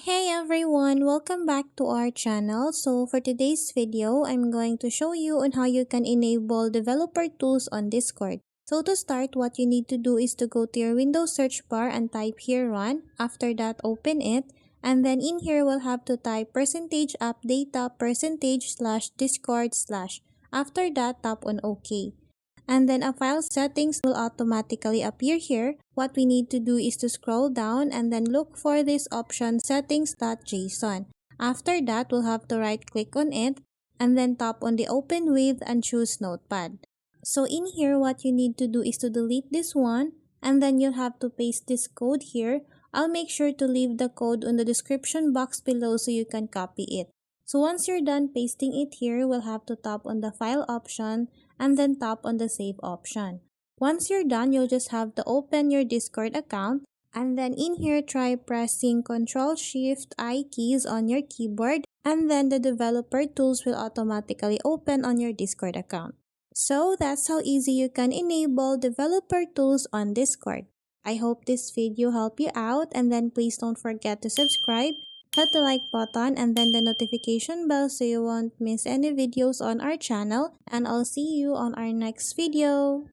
Hey everyone, welcome back to our channel. So for today's video, I'm going to show you on how you can enable developer tools on Discord. So to start, what you need to do is to go to your Windows search bar and type here run. After that, open it. And then in here, we'll have to type %app data %/discord/. After that, tap on OK. And then a file settings will automatically appear here. What we need to do is to scroll down and then look for this option settings.json. After that, we'll have to right click on it and then tap on the open with and choose notepad. So in here, what you need to do is to delete this one and then you'll have to paste this code here. I'll make sure to leave the code on the description box below so you can copy it. So once you're done pasting it here, we'll have to tap on the file option and then tap on the save option. Once you're done, you'll just have to open your Discord account and then in here try pressing Ctrl-Shift-I keys on your keyboard and then the developer tools will automatically open on your Discord account. So that's how easy you can enable developer tools on Discord. I hope this video helped you out and then please don't forget to subscribe, hit the like button and then the notification bell so you won't miss any videos on our channel, and I'll see you on our next video.